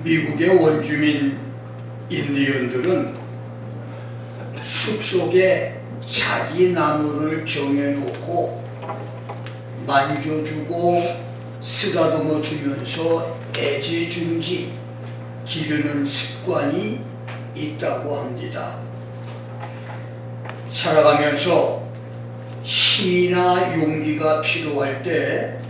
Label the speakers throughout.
Speaker 1: 미국의 원주민 인디언들은 숲속에 자기 나무를 정해놓고 만져주고 쓰다듬어 주면서 애지중지 기르는 습관이 있다고 합니다. 살아가면서 힘이나 용기가 필요할 때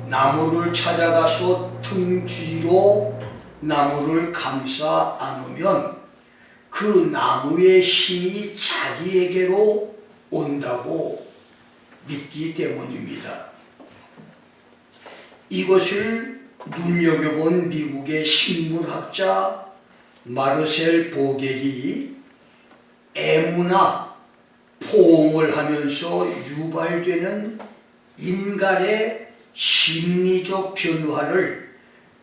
Speaker 1: 나무를 찾아가서 등 뒤로 나무를 감싸 안으면 그 나무의 힘이 자기에게로 온다고 믿기 때문입니다. 이것을 눈여겨본 미국의 식물학자 마르셀 보겔이 애무나 포옹을 하면서 유발되는 인간의 심리적 변화를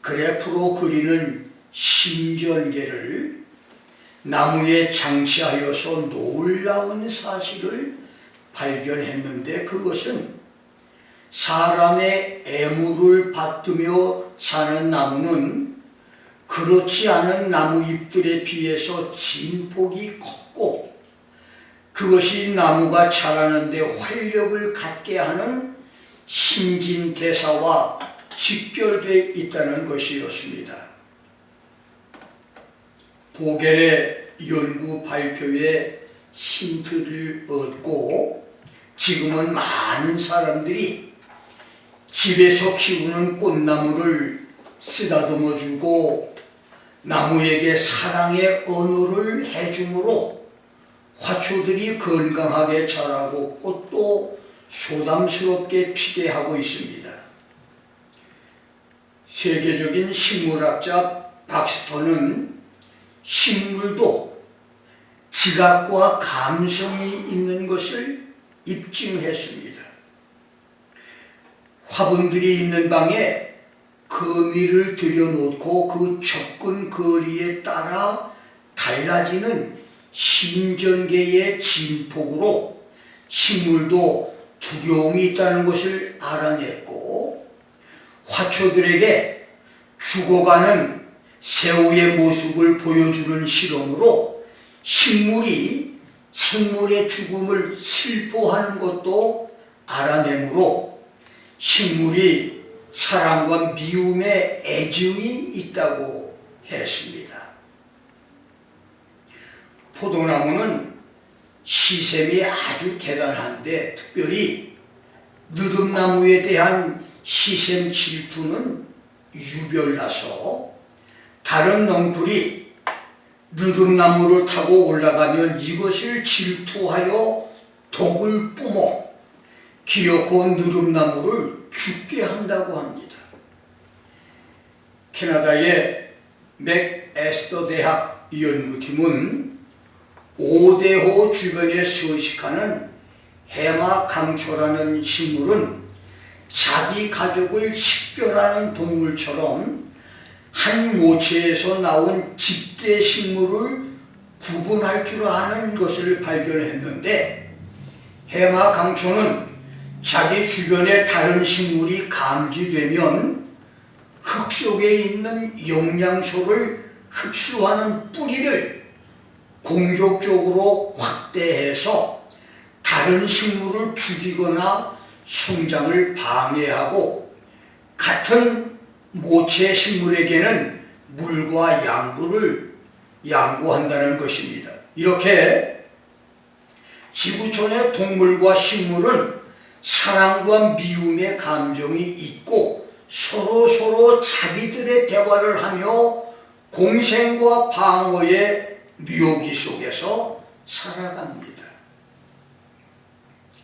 Speaker 1: 그래프로 그리는 심전계를 나무에 장치하여서 놀라운 사실을 발견했는데, 그것은 사람의 애무를 받으며 사는 나무는 그렇지 않은 나무잎들에 비해서 진폭이 컸고, 그것이 나무가 자라는 데 활력을 갖게 하는 신진대사와 직결되어 있다는 것이었습니다. 보겔의 연구 발표에 힌트를 얻고 지금은 많은 사람들이 집에서 키우는 꽃나무를 쓰다듬어주고 나무에게 사랑의 언어를 해줌으로 화초들이 건강하게 자라고 꽃도 소담스럽게 피게 하고 있습니다. 세계적인 식물학자 박스터는 식물도 지각과 감성이 있는 것을 입증했습니다. 화분들이 있는 방에 거미를 들여놓고 그 접근 거리에 따라 달라지는 신전계의 진폭으로 식물도 두려움이 있다는 것을 알아냈고, 화초들에게 죽어가는 새우의 모습을 보여주는 실험으로 식물이 생물의 죽음을 슬퍼하는 것도 알아내므로 식물이 사랑과 미움의 애증이 있다고 했습니다. 포도나무는 시샘이 아주 대단한데, 특별히 느릅나무에 대한 시샘 질투는 유별나서 다른 넝쿨이 느릅나무를 타고 올라가면 이것을 질투하여 독을 뿜어 기어코 느릅나무를 죽게 한다고 합니다. 캐나다의 맥에스터 대학 연구팀은 오대호 주변에 서식하는 해마강초라는 식물은 자기 가족을 식별하는 동물처럼 한 모체에서 나온 집게식물을 구분할 줄 아는 것을 발견했는데, 해마강초는 자기 주변에 다른 식물이 감지되면 흙 속에 있는 영양소를 흡수하는 뿌리를 공격적으로 확대해서 다른 식물을 죽이거나 성장을 방해하고, 같은 모체 식물에게는 물과 양분을 양보한다는 것입니다. 이렇게 지구촌의 동물과 식물은 사랑과 미움의 감정이 있고 서로 자기들의 대화를 하며 공생과 방어의 묘기 속에서 살아갑니다.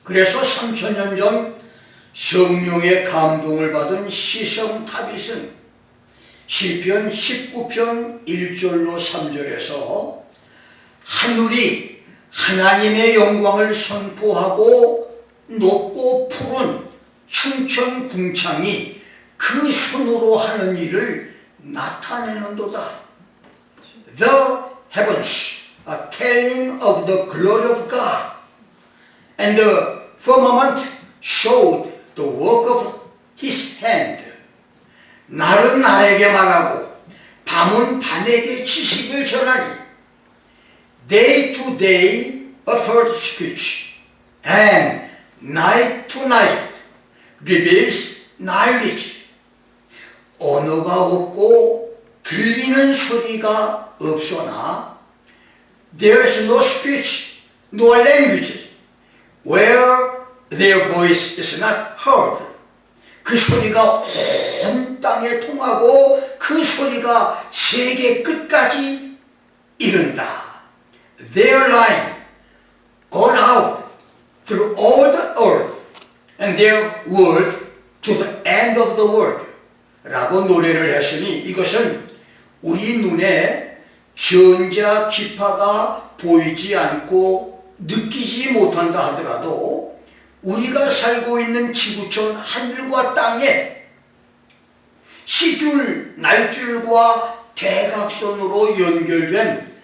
Speaker 1: 그래서 3000년 전 성령의 감동을 받은 시성 다윗은 시편 19편 1절로 3절에서 하늘이 하나님의 영광을 선포하고 높고 푸른 충천궁창이 그 손으로 하는 일을 나타내는도다. The heavens are telling of the glory of God, and the firmament showed the work of His hand. 날은 나에게 말하고 밤은 밤에게 지식을 전하니 day to day a third speech and night to night reveals knowledge. 언어가 없고 들리는 소리가 없으나 there is no speech nor language where their voice is not heard. 그 소리가 온 땅에 통하고 그 소리가 세계 끝까지 이른다. Their line gone out through all the earth and their word to the end of the world 라고 노래를 했으니 이것은 우리 눈에 전자 기파가 보이지 않고 느끼지 못한다 하더라도 우리가 살고 있는 지구촌 하늘과 땅에 시줄, 날줄과 대각선으로 연결된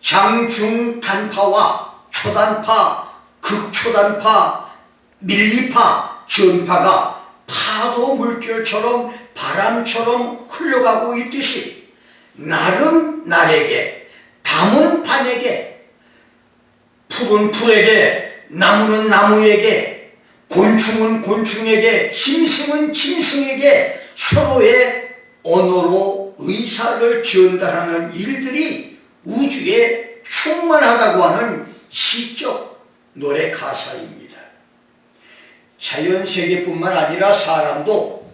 Speaker 1: 장중 단파와 초단파, 극초단파, 밀리파, 전파가 파도 물결처럼 바람처럼 흘러가고 있듯이 날은 날에게, 밤은 밤에게, 풀은 풀에게, 나무는 나무에게, 곤충은 곤충에게, 짐승은 짐승에게 서로의 언어로 의사를 전달하는 일들이 우주에 충만하다고 하는 시적 노래 가사입니다. 자연세계뿐만 아니라 사람도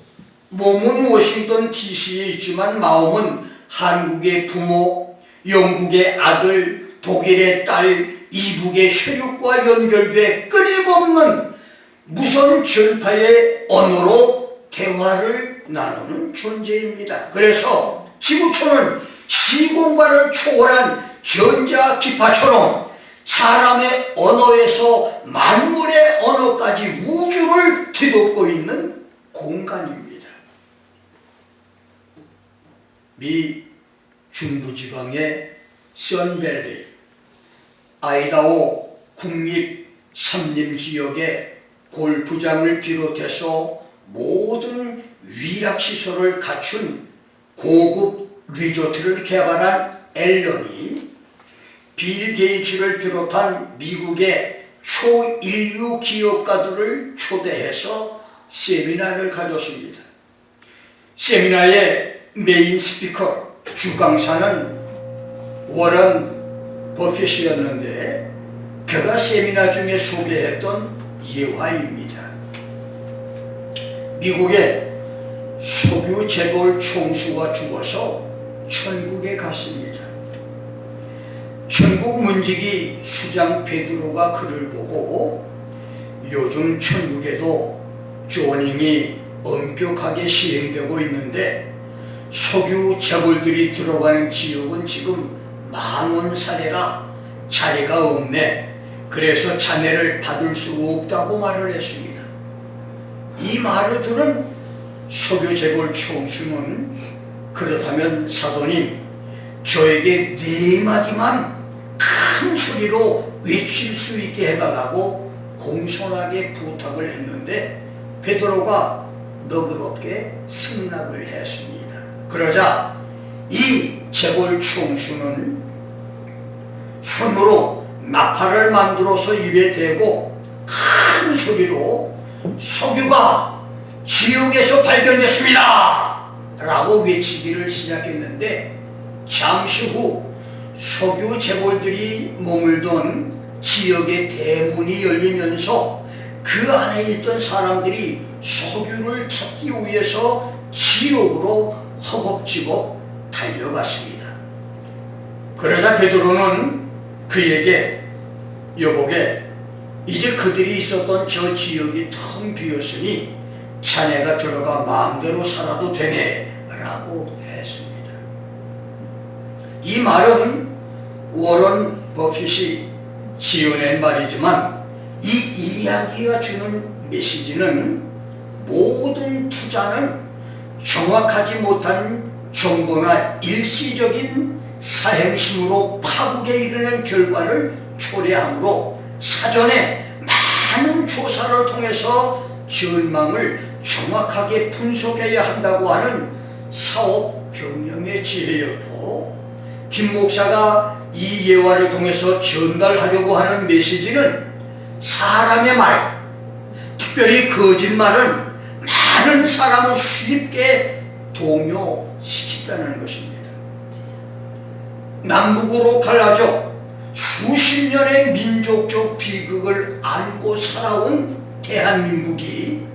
Speaker 1: 몸은 워싱턴 DC에 있지만 마음은 한국의 부모, 영국의 아들, 독일의 딸, 이북의 혈육과 연결돼 끊임없는 무선 전파의 언어로 대화를 나누는 존재입니다. 그래서 지구촌은 시공간을 초월한 전자기파처럼 사람의 언어에서 만물의 언어까지 우주를 뒤덮고 있는 공간입니다. 미 중부지방의 선밸리, 아이다호 국립산림지역의 골프장을 비롯해서 모든 위락시설을 갖춘 고급 리조트를 개발한 앨런이 빌 게이츠를 비롯한 미국의 초인류 기업가들을 초대해서 세미나를 가졌습니다. 세미나의 메인 스피커, 주강사는 워런 버핏이었는데 그가 세미나 중에 소개했던 예화입니다. 미국의 석유 재벌 총수가 죽어서 천국에 갔습니다. 천국 문지기 수장 베드로가 그를 보고 요즘 천국에도 조닝이 엄격하게 시행되고 있는데 석유 재벌들이 들어가는 지역은 지금 망원 사례라 자리가 없네. 그래서 자네를 받을 수 없다고 말을 했습니다. 이 말을 들은 석유 재벌 총수는 그렇다면 사도님, 저에게 4마디만 큰 소리로 외칠 수 있게 해달라고 공손하게 부탁을 했는데 베드로가 너그럽게 승낙을 했습니다. 그러자 이 재벌 총수는 손으로 나팔을 만들어서 입에 대고 큰 소리로 석유가 지옥에서 발견됐습니다 라고 외치기를 시작했는데 잠시 후 석유 재벌들이 머물던 지역의 대문이 열리면서 그 안에 있던 사람들이 석유를 찾기 위해서 지옥으로 허겁지겁 달려갔습니다. 그러자 베드로는 그에게 여보게 이제 그들이 있었던 저 지역이 텅 비었으니 자네가 들어가 마음대로 살아도 되네 라고 했습니다. 이 말은 워런 버핏이 지어낸 말이지만 이 이야기가 주는 메시지는 모든 투자는 정확하지 못한 정보나 일시적인 사행심으로 파국에 이르는 결과를 초래하므로 사전에 많은 조사를 통해서 전망을 정확하게 분석해야 한다고 하는 사업 경영의 지혜여도 김 목사가 이 예화를 통해서 전달하려고 하는 메시지는 사람의 말, 특별히 거짓말은 많은 사람을 쉽게 동요시킨다는 것입니다. 남북으로 갈라져 수십 년의 민족적 비극을 안고 살아온 대한민국이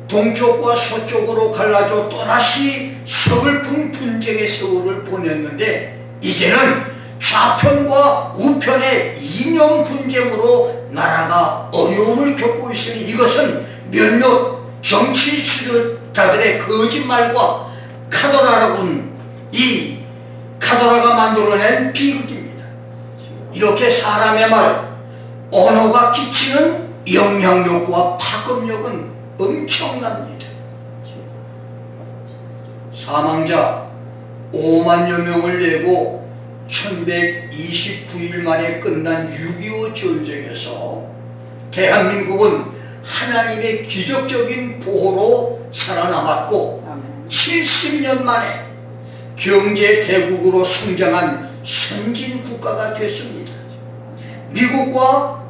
Speaker 1: 동쪽과 서쪽으로 갈라져 또다시 서글픈 분쟁의 세월을 보냈는데, 이제는 좌편과 우편의 이념 분쟁으로 나라가 어려움을 겪고 있으니 이것은 몇몇 정치 지도자들의 거짓말과 이 카더라가 만들어낸 비극입니다. 이렇게 사람의 말, 언어가 끼치는 영향력과 파급력은 엄청납니다. 사망자 5만여 명을 내고 1129일 만에 끝난 6.25 전쟁에서 대한민국은 하나님의 기적적인 보호로 살아남았고 70년 만에 경제 대국으로 성장한 선진 국가가 됐습니다. 미국과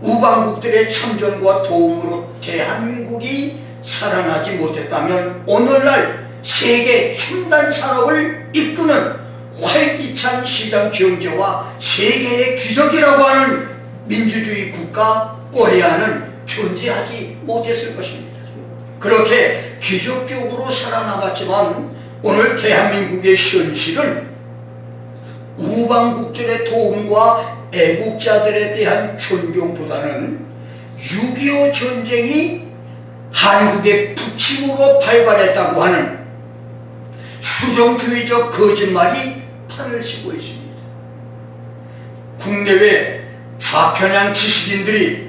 Speaker 1: 우방국들의 참전과 도움으로 대한민국이 살아나지 못했다면 오늘날 세계 첨단 산업을 이끄는 활기찬 시장 경제와 세계의 기적이라고 하는 민주주의 국가 코리아는 존재하지 못했을 것입니다. 그렇게 기적적으로 살아남았지만 오늘 대한민국의 현실은 우방국들의 도움과 애국자들에 대한 존경보다는 6.25 전쟁이 한국의 북침으로 발발했다고 하는 수정주의적 거짓말이 판을 치고 있습니다. 국내외 좌편향 지식인들이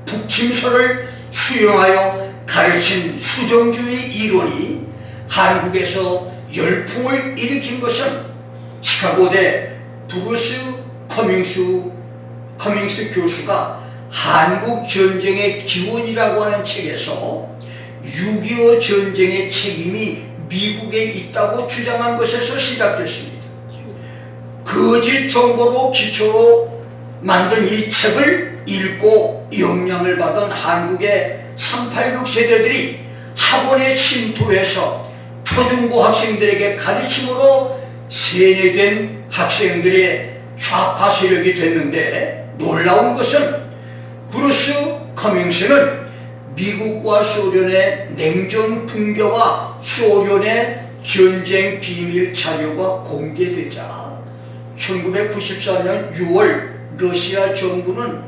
Speaker 1: 북침설을 수용하여 가르친 수정주의 이론이 한국에서 열풍을 일으킨 것은 시카고대 브루스 커밍스 교수가 한국전쟁의 기원이라고 하는 책에서 6.25 전쟁의 책임이 미국에 있다고 주장한 것에서 시작됐습니다. 거짓 정보로 기초로 만든 이 책을 읽고 영향을 받은 한국의 386 세대들이 학원에 침투해서 초중고 학생들에게 가르침으로 세뇌된 학생들의 좌파 세력이 됐는데, 놀라운 것은 브루스 커밍스는 미국과 소련의 냉전 붕괴와 소련의 전쟁 비밀 자료가 공개되자 1994년 6월 러시아 정부는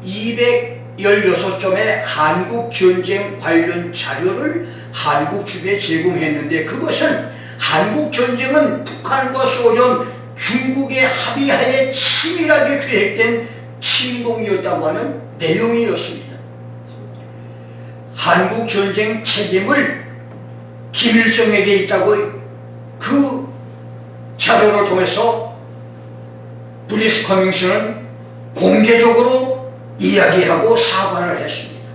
Speaker 1: 216점의 한국 전쟁 관련 자료를 한국 측에 제공했는데, 그것은 한국 전쟁은 북한과 소련, 중국의 합의하에 치밀하게 계획된 침공이었다고 하는 내용이었습니다. 한국 전쟁 책임을 김일성에게 있다고 그 자료를 통해서 브루스 커밍스는 공개적으로 이야기하고 사과를 했습니다.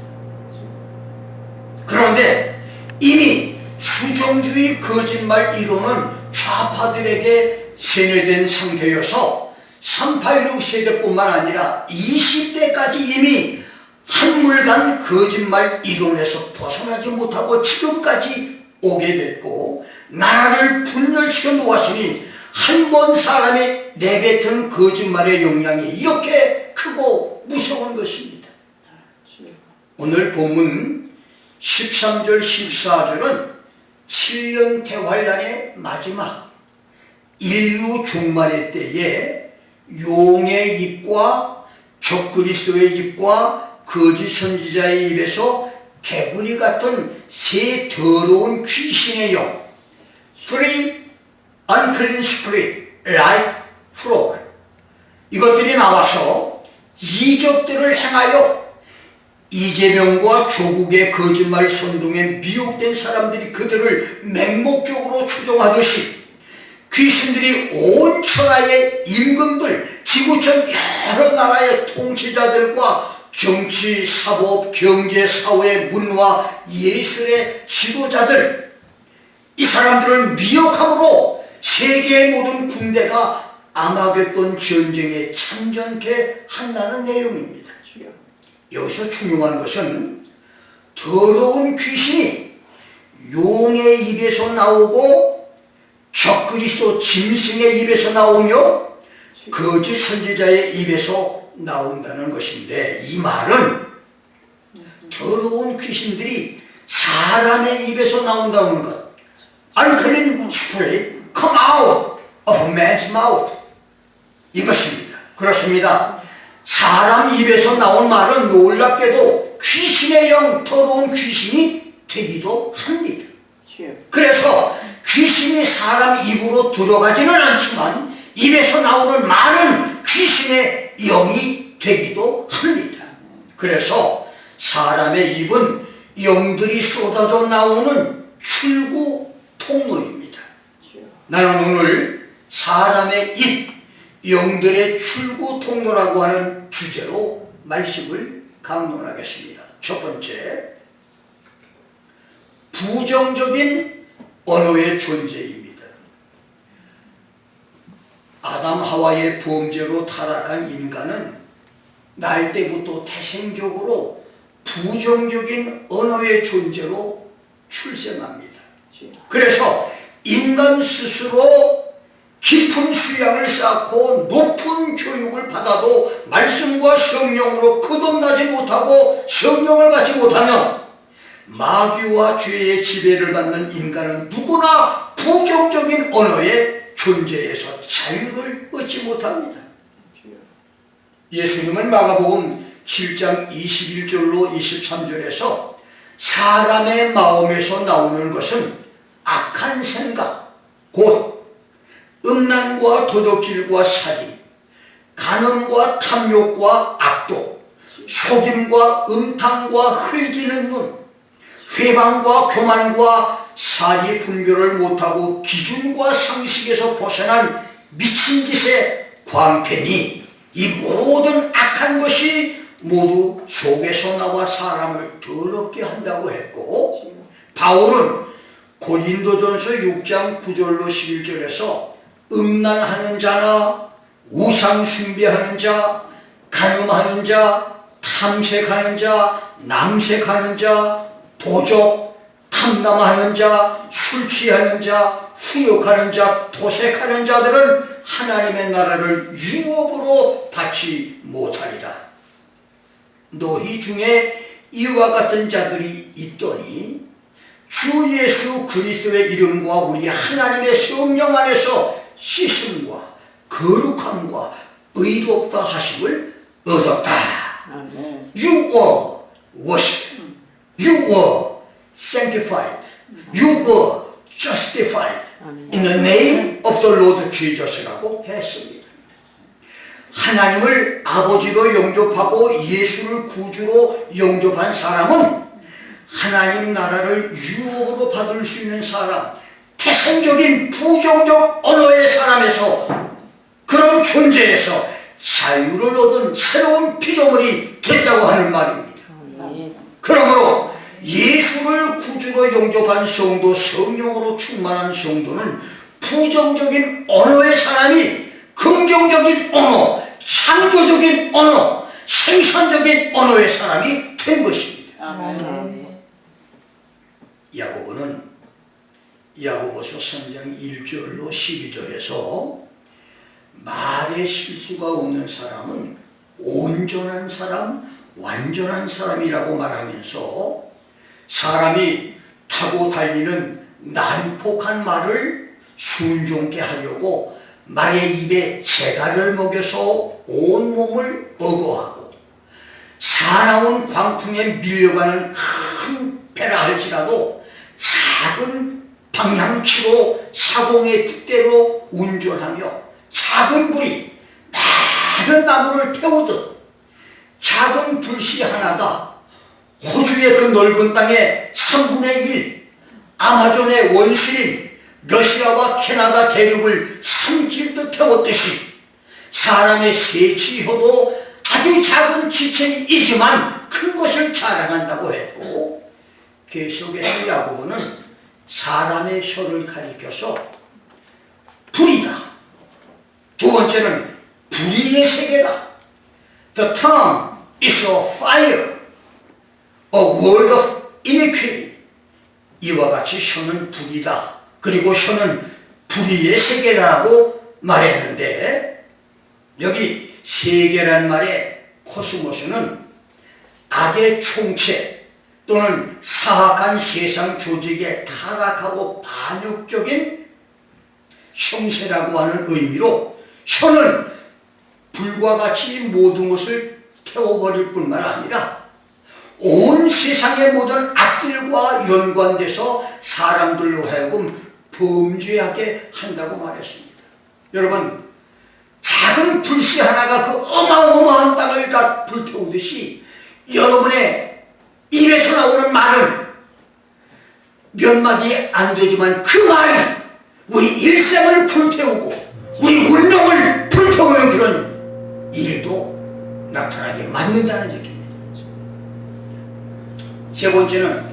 Speaker 1: 그런데 이미 수정주의 거짓말 이론은 좌파들에게 세뇌된 상태여서 386 세대뿐만 아니라 20대까지 이미 한물간 거짓말 이론에서 벗어나지 못하고 지금까지 오게 됐고, 나라를 분열시켜 놓았으니 한 번 사람이 내뱉은 거짓말의 영향이 이렇게 크고 무서운 것입니다. 오늘 본문 13절 14절은 7년 대환란의 마지막 인류 종말의 때에 용의 입과 적그리스도의 입과 거짓 선지자의 입에서 개구리 같은 새 더러운 귀신의 영, three unclean spirit like frog, 이것들이 나와서 이적들을 행하여 이재명과 조국의 거짓말 선동에 미혹된 사람들이 그들을 맹목적으로 추종하듯이 귀신들이 온 천하의 임금들, 지구촌 여러 나라의 통치자들과 정치, 사법, 경제, 사회, 문화, 예술의 지도자들, 이 사람들은 미혹함으로 세계의 모든 군대가 아마겟돈 전쟁에 참전케 한다는 내용입니다. 여기서 중요한 것은 더러운 귀신이 용의 입에서 나오고 적그리스도 짐승의 입에서 나오며 거짓 선지자의 입에서 나온다는 것인데, 이 말은 더러운 귀신들이 사람의 입에서 나온다는 것, unclean spirit come out of a man's mouth, 이것입니다. 그렇습니다. 사람 입에서 나온 말은 놀랍게도 귀신의 영, 더러운 귀신이 되기도 합니다. 그래서 귀신이 사람 입으로 들어가지는 않지만 입에서 나오는 말은 귀신의 영이 되기도 합니다. 그래서 사람의 입은 영들이 쏟아져 나오는 출구 통로입니다. 나는 오늘 사람의 입, 영들의 출구 통로라고 하는 주제로 말씀을 강론하겠습니다. 첫 번째, 부정적인 언어의 존재입니다. 아담 하와의 범죄로 타락한 인간은 날 때부터 태생적으로 부정적인 언어의 존재로 출생합니다. 그래서 인간 스스로 깊은 수양을 쌓고 높은 교육을 받아도 말씀과 성령으로 거듭나지 못하고 성령을 받지 못하면 마귀와 죄의 지배를 받는 인간은 누구나 부정적인 언어의 존재에서 자유를 얻지 못합니다. 예수님은 마가복음 7장 21절로 23절에서 사람의 마음에서 나오는 것은 악한 생각, 곧 음란과 도적질과 살인, 간음과 탐욕과 악독, 속임과 음탕과 흘기는 눈, 회방과 교만과 사리 분별을 못하고 기준과 상식에서 벗어난 미친 짓의 광팬이, 이 모든 악한 것이 모두 속에서 나와 사람을 더럽게 한다고 했고, 바울은 고린도전서 6장 9절로 11절에서 음란하는 자나 우상 숭배하는 자, 간음하는 자, 탐색하는 자, 남색하는 자, 도적, 탐남하는 자, 술 취하는 자, 후욕하는 자, 도색하는 자들은 하나님의 나라를 유업으로 받지 못하리라. 너희 중에 이와 같은 자들이 있더니 주 예수 그리스도의 이름과 우리 하나님의 성령 안에서 씻음과 거룩함과 의롭다 하심을 얻었다.
Speaker 2: 아멘.
Speaker 1: You were washed. You were sanctified. You were justified in the name of the Lord Jesus라고 했습니다. 하나님을 아버지로 영접하고 예수를 구주로 영접한 사람은 하나님 나라를 유업으로 받을 수 있는 사람, 태생적인 부정적 언어의 사람에서, 그런 존재에서 자유를 얻은 새로운 피조물이 됐다고 하는 말입니다. 그러므로 예수를 구주로 영접한 성도, 성령으로 충만한 성도는 부정적인 언어의 사람이 긍정적인 언어, 창조적인 언어, 생산적인 언어의 사람이 된 것입니다.
Speaker 2: 아멘.
Speaker 1: 야고보는 야고보서 3장 1절로 12절에서 말에 실수가 없는 사람은 온전한 사람, 완전한 사람이라고 말하면서 사람이 타고 달리는 난폭한 말을 순종케 하려고 말의 입에 재갈을 먹여서 온몸을 어거하고 사나운 광풍에 밀려가는 큰 배라 할지라도 작은 방향키로 사공의 뜻대로 운전하며 작은 불이 많은 나무를 태우듯 작은 불씨 하나가 호주의 그 넓은 땅의 3분의 1, 아마존의 원수인 러시아와 캐나다 대륙을 삼킬 듯 태웠듯이 사람의 세치혀도 아주 작은 지체이지만 큰 것을 자랑한다고 했고, 계속해서 야고보는 사람의 혀를 가리켜서 불이다. 두 번째는 불의의 세계다. The tongue is a fire, a world of iniquity. 이와 같이 혀는 불이다. 그리고 혀는 불의의 세계다라고 말했는데, 여기 세계란 말의 코스모스는 악의 총체 또는 사악한 세상 조직의 타락하고 반역적인 형세라고 하는 의미로, 혀는 불과 같이 모든 것을 태워버릴 뿐만 아니라 온 세상의 모든 악들과 연관돼서 사람들로 하여금 범죄하게 한다고 말했습니다. 여러분, 작은 불씨 하나가 그 어마어마한 땅을 다 불태우듯이 여러분의 입에서 나오는 말은 몇 마디 안 되지만 그 말이 우리 일생을 불태우고 우리 운명을 불태우는 그런 일도 나타나게 만든다는 얘기입니다. 세 번째는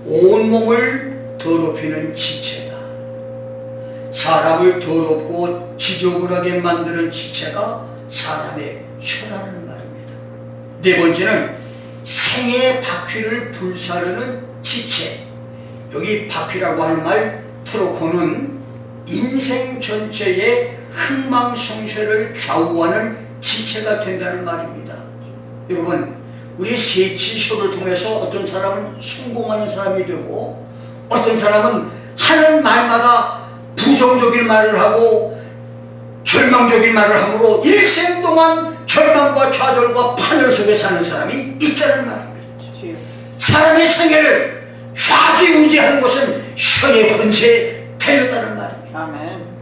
Speaker 1: 온몸을 더럽히는 지체다. 사람을 더럽고 지저분하게 만드는 지체가 사람의 혀라는 말입니다. 네 번째는 생의 바퀴를 불사르는 지체. 여기 바퀴라고 하는 말 트로코는 인생 전체의 흥망성쇠를 좌우하는 지체가 된다는 말입니다. 여러분, 우리 세치쇼를 통해서 어떤 사람은 성공하는 사람이 되고 어떤 사람은 하는 말마다 부정적인 말을 하고 절망적인 말을 함으로 일생 동안 절망과 좌절과 파멸 속에 사는 사람이 있다는 말입니다. 사람의 생애를 좌지우지하는 것은 혀의 권세에 달렸다는 말입니다.
Speaker 2: 아멘.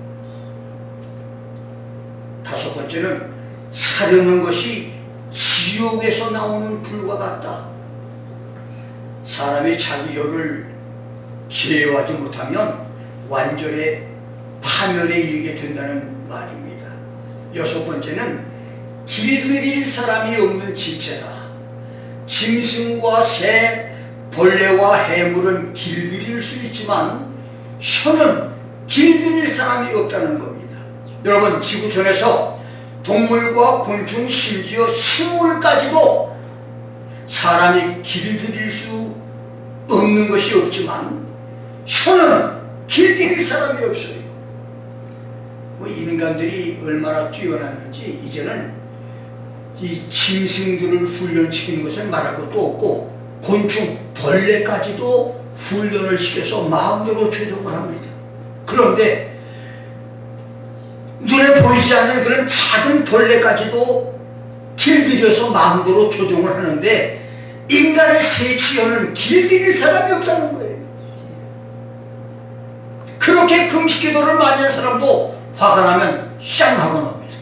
Speaker 1: 다섯 번째는 사려는 것이 지옥에서 나오는 불과 같다. 사람이 자기 혀를 제어하지 못하면 완전히 파멸에 이르게 된다는 말입니다. 여섯 번째는 길들일 사람이 없는 지체다. 짐승과 새, 벌레와 해물은 길들일 수 있지만 혀는 길들일 사람이 없다는 겁니다. 여러분, 지구촌에서 동물과 곤충, 심지어 식물까지도 사람이 길들일 수 없는 것이 없지만 혀는 길들일 사람이 없어요. 뭐 인간들이 얼마나 뛰어났는지 이제는 이 짐승들을 훈련시키는 것은 말할 것도 없고 곤충, 벌레까지도 훈련을 시켜서 마음대로 조종을 합니다. 그런데 눈에 보이지 않는 그런 작은 벌레까지도 길들여서 마음대로 조종을 하는데 인간의 세치혀는 길들일 사람이 없다는 거예요. 그렇게 금식기도를 많이 하는 사람도 화가 나면 쌍 하고 나옵니다.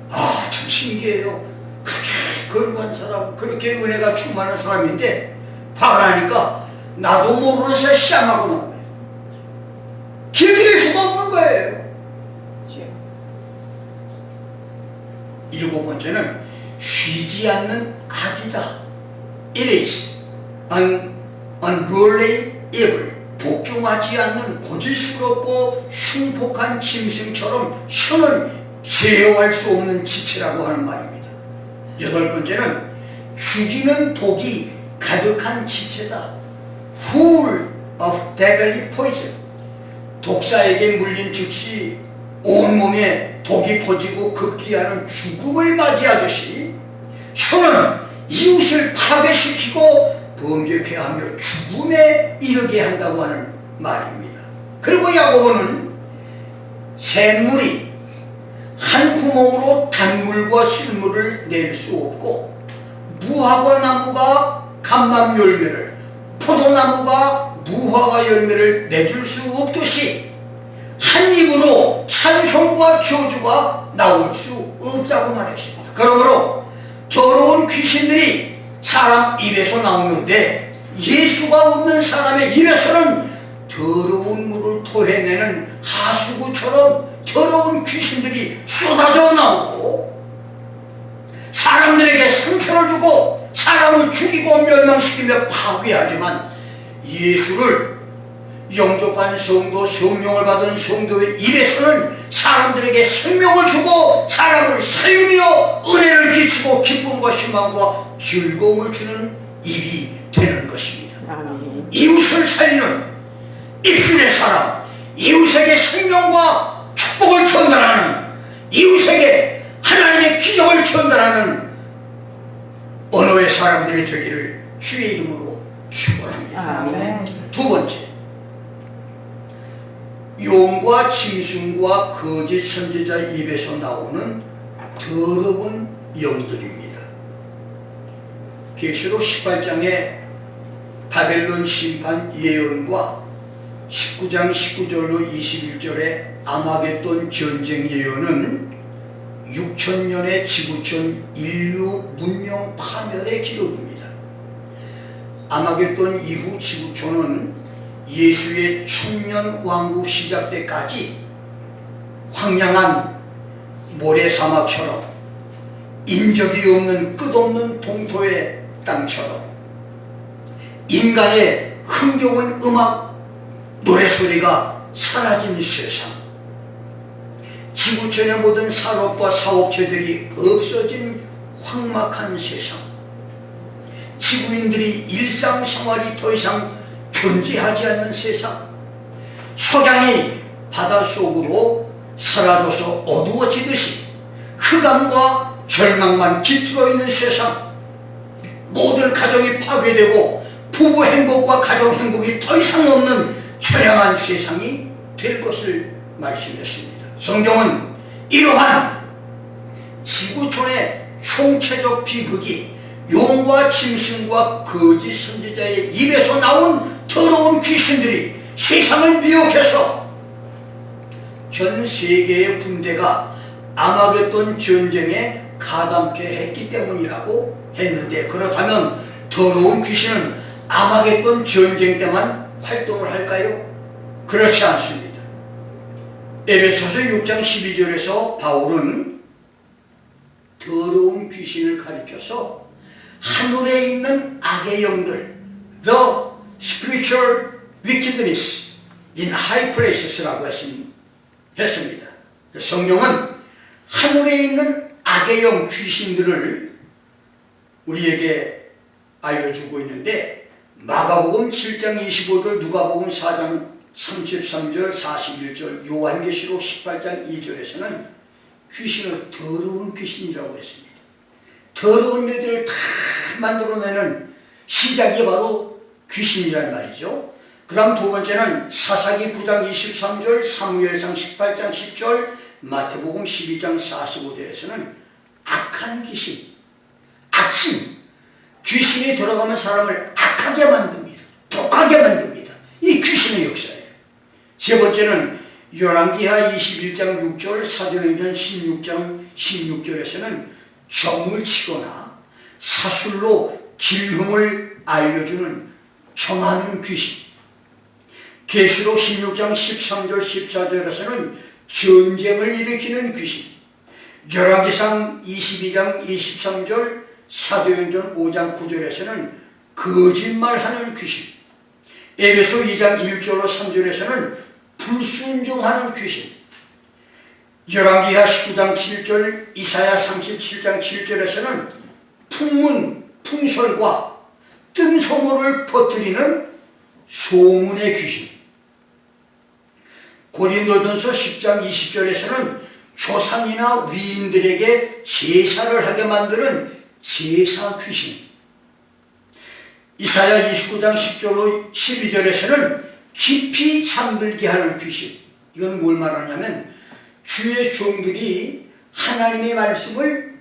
Speaker 1: 아, 참 신기해요. 그렇게 거룩한 사람, 그렇게 은혜가 충만한 사람인데 화가 나니까 나도 모르는 사이 쌍 하고 나옵니다. 길들일 수가 없는 거예요. 일곱 번째는 쉬지 않는 악이다. It is an unruly evil. 복종하지 않는 고질스럽고 흉폭한 짐승처럼 혀는 제어할 수 없는 지체라고 하는 말입니다. 여덟 번째는 죽이는 독이 가득한 지체다. Full of deadly poison. 독사에게 물린 즉시 온몸에 독이 퍼지고 급기야는 죽음을 맞이하듯이 혀는 이웃을 파괴시키고 범죄케 하며 죽음에 이르게 한다고 하는 말입니다. 그리고 야고보는 샘물이 한 구멍으로 단물과 실물을 낼 수 없고 무화과 나무가 감람 열매를, 포도나무가 무화과 열매를 내줄 수 없듯이 한 입으로 찬송과 저주가 나올 수 없다고 말했습니다. 그러므로 더러운 귀신들이 사람 입에서 나오는데 예수가 없는 사람의 입에서는 더러운 물을 토해내는 하수구처럼 더러운 귀신들이 쏟아져 나오고 사람들에게 상처를 주고 사람을 죽이고 멸망시키며 파괴하지만 예수를 영접한 성도, 성령을 받은 성도의 입에서는 사람들에게 생명을 주고 사람을 살리며 은혜를 끼치고 기쁨과 희망과 즐거움을 주는 입이 되는 것입니다.
Speaker 2: 아멘.
Speaker 1: 이웃을 살리는 입술의 사람, 이웃에게 생명과 축복을 전달하는, 이웃에게 하나님의 기적을 전달하는 언어의 사람들이 되기를 주의 이름으로 축원합니다.
Speaker 2: 아멘.
Speaker 1: 두 번째, 용과 짐승과 거짓 선지자 입에서 나오는 더러운 영들입니다. 계시록 18장에 바벨론 심판 예언과 19장 19절로 21절의 아마겟돈 전쟁 예언은 6천년의 지구촌 인류 문명 파멸의 기록입니다. 아마겟돈 이후 지구촌은 예수의 천년 왕국 시작 때까지 황량한 모래사막처럼 인적이 없는 끝없는 동토의 땅처럼 인간의 흥겨운 음악, 노래소리가 사라진 세상, 지구촌의 모든 산업과 사업체들이 없어진 황막한 세상, 지구인들이 일상생활이 더 이상 존재하지 않는 세상, 석양이 바닷속으로 사라져서 어두워지듯이 흑암과 절망만 깃들어 있는 세상, 모든 가정이 파괴되고 부부 행복과 가정 행복이 더 이상 없는 처량한 세상이 될 것을 말씀했습니다. 성경은 이러한 지구촌의 총체적 비극이 용과 짐승과 거짓 선지자의 입에서 나온 더러운 귀신들이 세상을 미혹해서 전 세계의 군대가 아마겟돈 전쟁에 가담케 했기 때문이라고 했는데, 그렇다면 더러운 귀신은 아마겟돈 전쟁 때만 활동을 할까요? 그렇지 않습니다. 에베소서 6장 12절에서 바울은 더러운 귀신을 가리켜서 하늘에 있는 악의 영들, the spiritual wickedness in high places라고 했습니다. 성경은 하늘에 있는 악의 영 귀신들을 우리에게 알려주고 있는데, 마가복음 7장 25절, 누가복음 4장 33절, 41절, 요한계시록 18장 2절에서는 귀신을 더러운 귀신이라고 했습니다. 더러운 일들을 다 만들어내는 시작이 바로 귀신이란 말이죠. 그 다음 두 번째는 사사기 9장 23절, 사무엘상 18장 10절, 마태복음 12장 45절에서는 악한 귀신, 악심, 귀신이 들어가면 사람을 악하게 만듭니다. 독하게 만듭니다. 이 귀신의 역사예요. 세 번째는 열왕기하 21장 6절, 사도행전 16장 16절에서는 정을 치거나 사술로 길흉을 알려주는 정하는 귀신, 계시록 16장 13절 14절에서는 전쟁을 일으키는 귀신, 열왕기상 22장 23절, 사도행전 5장 9절에서는 거짓말하는 귀신, 에베소 2장 1절로 3절에서는 불순종하는 귀신, 열왕기하 19장 7절, 이사야 37장 7절에서는 풍문, 풍설과 뜬소문을 퍼뜨리는 소문의 귀신, 고린도전서 10장 20절에서는 조상이나 위인들에게 제사를 하게 만드는 제사 귀신, 이사야 29장 10절로 12절에서는 깊이 잠들게 하는 귀신. 이건 뭘 말하냐면 주의 종들이 하나님의 말씀을,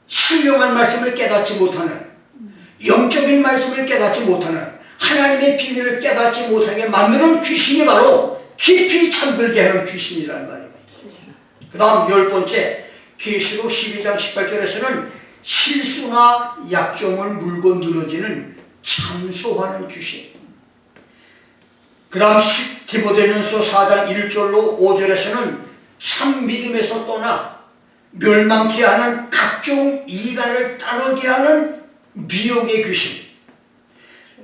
Speaker 1: 신령한 말씀을 깨닫지 못하는, 영적인 말씀을 깨닫지 못하는, 하나님의 비밀을 깨닫지 못하게 만드는 귀신이 바로 깊이 잠들게 하는 귀신이라는 말입니다. 그 다음 열 번째, 계시록 12장 18절에서는 실수나 약점을 물고 늘어지는 참소하는 귀신. 그 다음 디모데전서 4장 1절로 5절에서는 참 믿음에서 떠나 멸망케 하는 각종 이단을 따르게 하는 미혹의 귀신.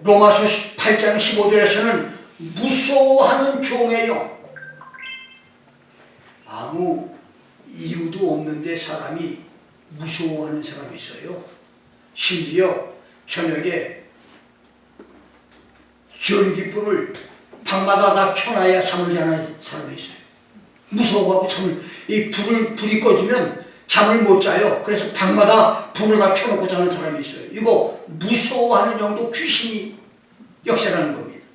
Speaker 1: 로마서 8장 15절에서는 무서워하는 종의 영. 아무 이유도 없는데 사람이 무서워하는 사람이 있어요. 심지어 저녁에 전기불을 방마다 다 켜놔야 잠을 자는 사람이 있어요. 무서워하고 불이 꺼지면 잠을 못 자요. 그래서 방마다 불을 다 켜놓고 자는 사람이 있어요. 이거 무서워하는 영도 귀신이 역사라는 겁니다.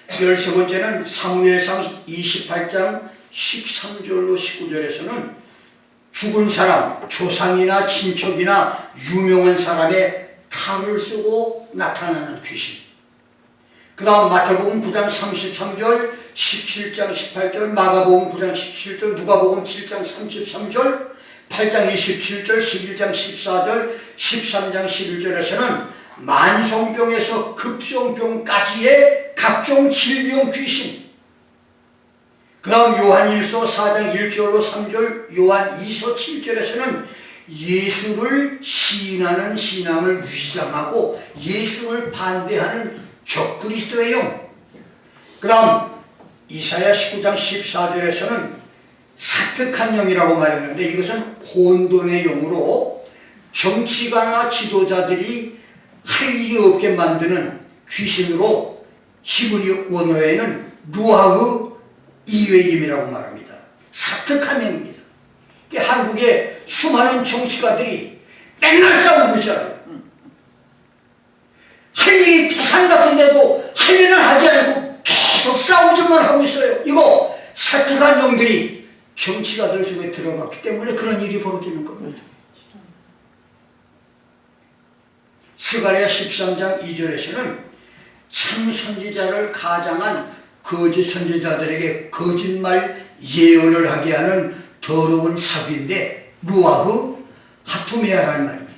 Speaker 1: 13번째는 사무엘상 28장 13절로 19절에서는 죽은 사람, 조상이나 친척이나 유명한 사람의 탈을 쓰고 나타나는 귀신. 그 다음 마태복음 9장 33절, 17장 18절, 마가복음 9장 17절, 누가복음 7장 33절, 8장 27절, 11장 14절, 13장 11절에서는 만성병에서 급성병까지의 각종 질병 귀신. 그 다음 요한일서 4장 1절로 3절, 요한 2서 7절에서는 예수를 시인하는 신앙을 위장하고 예수를 반대하는 적그리스도의 영. 그 다음 이사야 19장 14절에서는 사특한 영이라고 말했는데 이것은 혼돈의 영으로 정치가나 지도자들이 할 일이 없게 만드는 귀신으로 히브리 원어에는 루아흐 이외임이라고 말합니다. 사특한 영입니다. 한국의 수많은 정치가들이 맨날 싸우고 있잖아요. 할 일이 태산 같은데도 할 일을 하지 않고 계속 싸우기만 하고 있어요. 이거 사특한 영들이 정치가들 속에 들어갔기 때문에 그런 일이 벌어지는 겁니다. 스가랴 13장 2절에서는 참 선지자를 가장한 거짓 선지자들에게 거짓말 예언을 하게 하는 더러운 사귀인데 루아흐 하투메아라는 말입니다.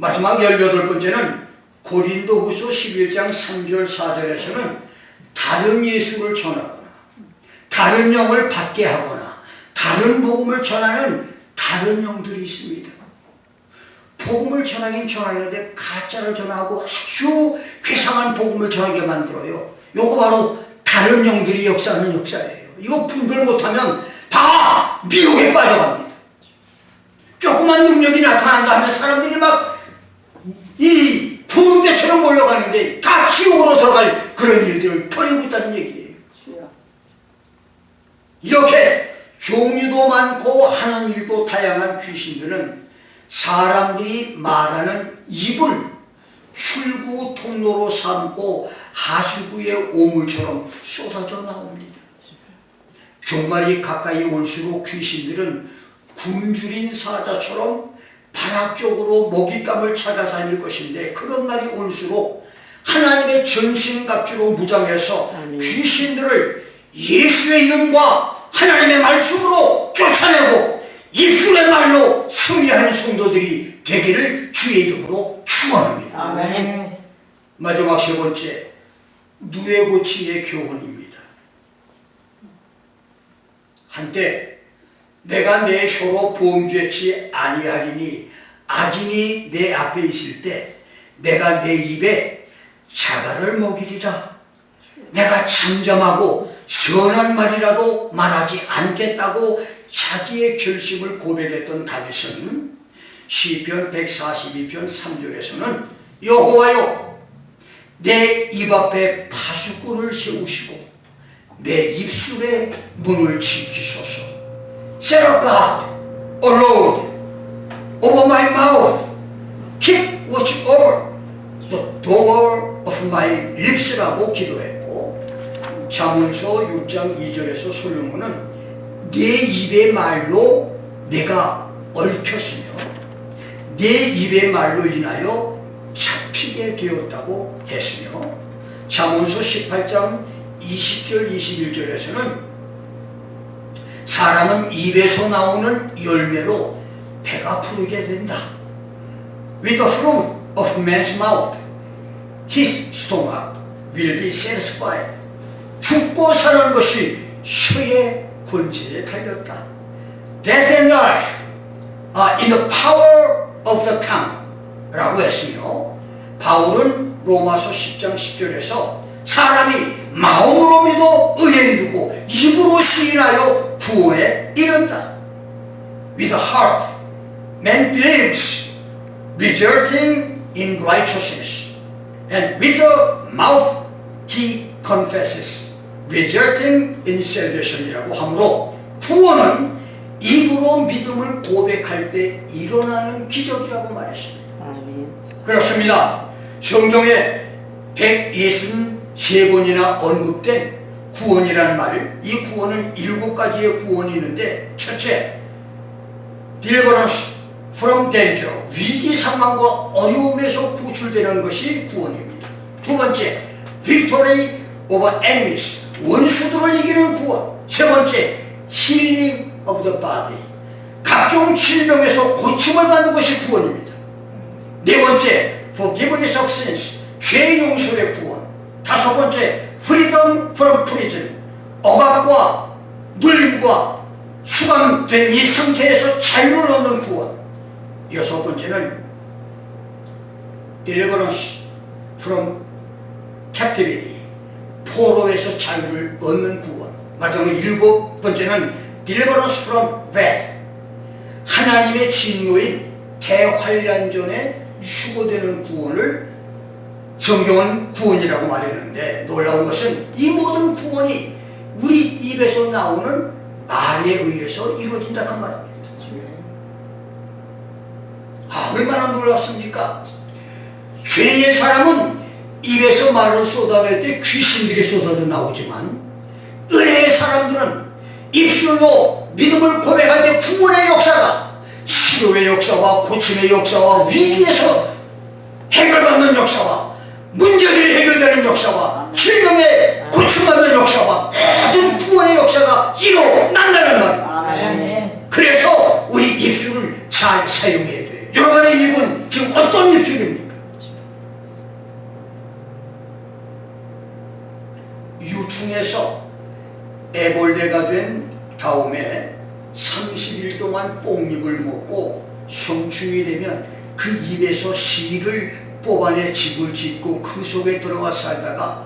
Speaker 1: 마지막 18번째는 고린도후서 11장 3절 4절에서는 다른 예수를 전하거나 다른 영을 받게 하거나 다른 복음을 전하는 다른 영들이 있습니다. 복음을 전하긴 전하는데 가짜를 전하고 아주 괴상한 복음을 전하게 만들어요. 요거 바로 다른 영들이 역사하는 역사예요. 이거 분별 못하면 다 미혹에 빠져갑니다. 조그만 능력이 나타난다 하면 사람들이 막 이 구름대처럼 몰려가는데 다 지옥으로 들어갈 그런 일들을 벌이고 있다는 얘기예요. 이렇게 종류도 많고 하는 일도 다양한 귀신들은 사람들이 말하는 입을 출구 통로로 삼고 하수구의 오물처럼 쏟아져 나옵니다. 종말이 가까이 올수록 귀신들은 굶주린 사자처럼 반학적으로 먹잇감을 찾아다닐 것인데 그런 날이 올수록 하나님의 전신갑주로 무장해서 귀신들을 예수의 이름과 하나님의 말씀으로 쫓아내고 입술의 말로 승리하는 성도들이 되기를 주의 이름으로 축원합니다.
Speaker 2: 아멘.
Speaker 1: 마지막 세 번째, 누에고치의 교훈입니다. 한때 내가 내 혀로 범죄치 아니하리니 악인이 내 앞에 있을 때 내가 내 입에 자갈을 먹이리라. 내가 잠잠하고 선한 말이라도 말하지 않겠다고 자기의 결심을 고백했던 다윗은 시편 142편 3절에서는 여호와여 내 입 앞에 파수꾼을 세우시고 내 입술에 문을 지키소서. Set up God, O Lord, over my mouth. Keep watch over the door of my lips라고 기도했고 잠언서 6장 2절에서 솔로몬은 내 입의 말로 내가 얽혔으며 내 입의 말로 인하여 잡히게 되었다고 했으며 잠언서 18장 20절 21절에서는 사람은 입에서 나오는 열매로 배가 부르게 된다. With the fruit of man's mouth, his stomach will be satisfied. 죽고 사는 것이 혀의 권세에 달렸다. Death and life are in the power of the tongue 라고 했으며 바울은 로마서 10장 10절에서 사람이 마음으로 믿어 은혜를 이루고 입으로 시인하여 구원에 이른다. With the heart man believes, resulting in righteousness, and with the mouth he confesses, resulting in salvation이라고 하므로 구원은 입으로 믿음을 고백할 때 일어나는 기적이라고 말했습니다.
Speaker 2: 아멘.
Speaker 1: 그렇습니다. 성경에 163번이나 언급된 구원이라는 말, 이 구원은 7가지의 구원이 있는데, 첫째, deliverance from danger, 위기 상황과 어려움에서 구출되는 것이 구원입니다. 두 번째, victory over enemies, 원수들을 이기는 구원. 세 번째, healing of the body, 각종 질병에서 고침을 받는 것이 구원입니다. 네 번째, forgiveness of sins, 죄 용서의 구원. 다섯 번째, freedom from prison, 억압과 눌림과 수감된 이 상태에서 자유를 얻는 구원. 여섯 번째는 deliverance from captivity, 포로에서 자유를 얻는 구원. 마지막으로 일곱 번째는 deliverance from wrath, 하나님의 진노인 대환란전에 휴거되는 구원을 성경은 구원이라고 말했는데, 놀라운 것은 이 모든 구원이 우리 입에서 나오는 말에 의해서 이루어진다 그 말입니다. 얼마나 놀랍습니까? 죄의 사람은 입에서 말을 쏟아낼 때 귀신들이 쏟아져 나오지만, 은혜의 사람들은 입술로 믿음을 고백할 때 구원의 역사가, 치료의 역사와 고침의 역사와 위기에서 해결받는 역사와 문제들이 해결되는 역사와 질병의 고침받는 역사와 모든 구원의 역사가 일어난다는 말입니다.
Speaker 2: 아멘.
Speaker 1: 그래서 우리 입술을 잘 사용해야 돼요. 여러분의 입은 지금 어떤 입술입니까? 유충에서 애벌레가 된 다음에 30일 동안 뽕잎을 먹고 성충이 되면 그 입에서 씨를 뽑아내 집을 짓고 그 속에 들어가 살다가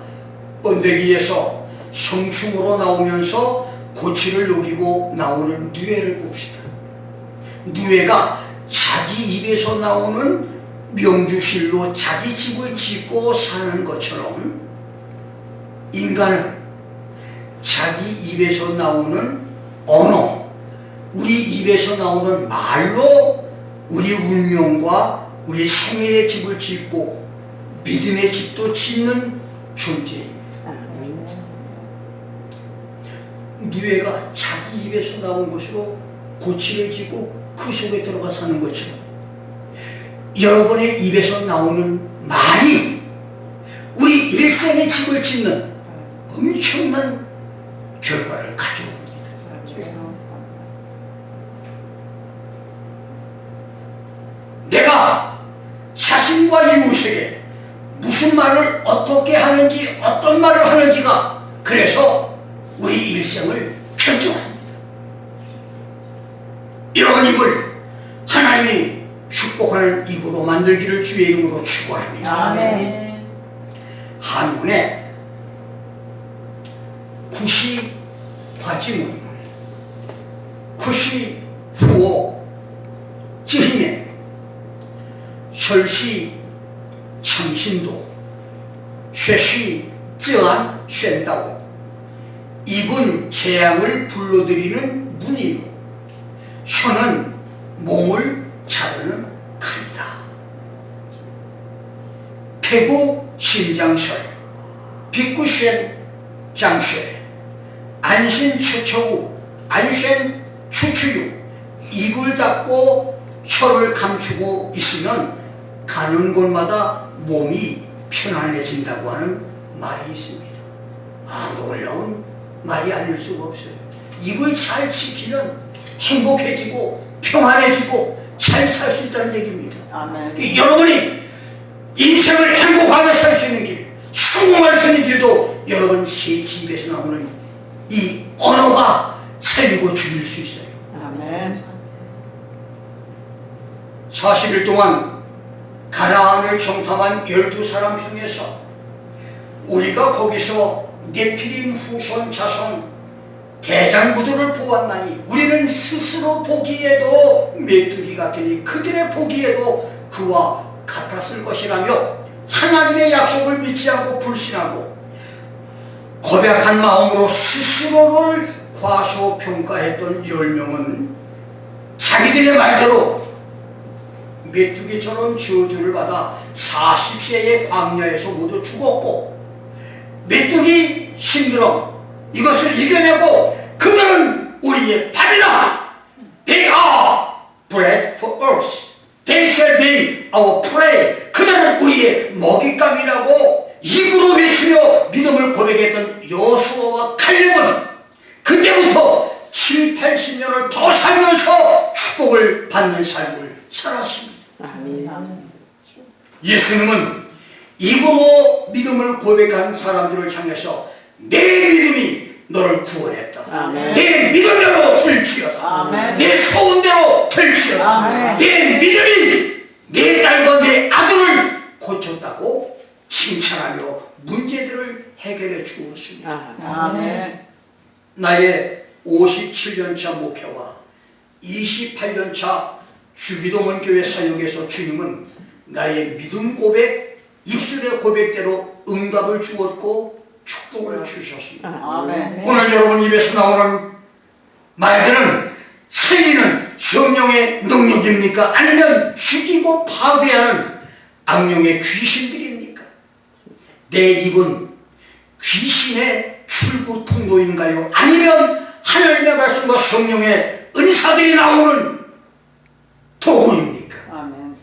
Speaker 1: 번데기에서 성충으로 나오면서 고치를 녹이고 나오는 누에를 봅시다. 누에가 자기 입에서 나오는 명주실로 자기 집을 짓고 사는 것처럼, 인간은 자기 입에서 나오는 언어, 우리 입에서 나오는 말로 우리 운명과 우리 생애의 집을 짓고 믿음의 집도 짓는 존재입니다.
Speaker 2: 아멘.
Speaker 1: 누에가 자기 입에서 나온 것으로 고치를 짓고 그 속에 들어가 사는 것처럼, 여러분의 입에서 나오는 말이 우리 일생의 집을 짓는 엄청난 결과를 가져옵니다. 내가 자신과 이웃에게 무슨 말을 어떻게 하는지, 어떤 말을 하는지가 그래서 우리 일생을 결정합니다. 이런 입을 하나님이 축복하는 입으로 만들기를 주의 이름으로 축원합니다.
Speaker 2: 아멘.
Speaker 1: 한문에 구시 화지문, 구시 후오 지희면, 설시 참신도, 쇠시 쯔안 쉔다오, 입은 재앙을 불러들이는 문이요, 혀는 몸을 자르는 칼이다. 폐구 심장설, 빅구쉔 장쇠, 안신 추초우, 안쉔 추추유, 입을 닫고 혀를 감추고 있으면 가는 곳마다 몸이 편안해진다고 하는 말이 있습니다. 놀라운 말이 아닐 수가 없어요. 입을 잘 지키면 행복해지고 평안해지고 잘 살 수 있다는 얘기입니다.
Speaker 2: 아멘.
Speaker 1: 여러분이 인생을 행복하게 살 수 있는 길, 성공할 수 있는 길도 여러분 새 집에서 나오는 이 언어가 살리고 죽일 수 있어요.
Speaker 2: 아멘.
Speaker 1: 40일 동안 가나안을 정탐한 12사람 중에서 우리가 거기서 네피림 후손 자손 대장부들을 보았나니 우리는 스스로 보기에도 메뚜기 같으니 그들의 보기에도 그와 같았을 것이라며 하나님의 약속을 믿지 않고 불신하고 고백한 마음으로 스스로를 과소평가했던 10명은 자기들의 말대로 메뚜기처럼 저주를 받아 40세의 광야에서 모두 죽었고, 메뚜기 신드롬 이것을 이겨내고 그들은 우리의 밥이다. They are bread for us. They shall be our prey. 그들은 우리의 먹잇감이라고 입으로 외치며 믿음을 고백했던 여호수아와 칼렙은 그때부터 7, 80년을 더 살면서 축복을 받는 삶을 살았습니다. 예수님은 입으로 믿음을 고백한 사람들을 향해서 내 믿음이 너를 구원했다.
Speaker 2: 아멘.
Speaker 1: 내 믿음대로 될지어다.
Speaker 2: 아멘.
Speaker 1: 내 소원대로 될지어다.
Speaker 2: 아멘.
Speaker 1: 내 믿음이 내 딸과 내 아들을 고쳤다고 칭찬하며 문제들을 해결해 주었습니다.
Speaker 2: 아멘.
Speaker 1: 나의 57년차 목회와 28년차 주기도문 교회 사역에서 주님은 나의 믿음 고백, 입술의 고백대로 응답을 주었고 축복을 주셨습니다.
Speaker 2: 아멘.
Speaker 1: 오늘 여러분 입에서 나오는 말들은 살리는 성령의 능력입니까? 아니면 죽이고 파괴하는 악령의 귀신들입니까? 내 입은 귀신의 출구 통로인가요? 아니면 하나님의 말씀과 성령의 은사들이 나오는 도구입니까?
Speaker 2: 아멘.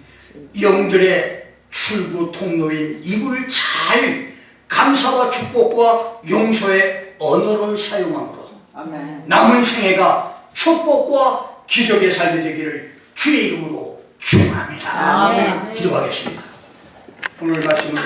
Speaker 1: 영들의 출구 통로인 입을 잘 감사와 축복과 용서의 언어를 사용함으로
Speaker 2: 아멘.
Speaker 1: 남은 생애가 축복과 기적의 삶이 되기를 주의 이름으로 축원합니다.
Speaker 2: 아멘.
Speaker 1: 기도하겠습니다. 오늘 말씀을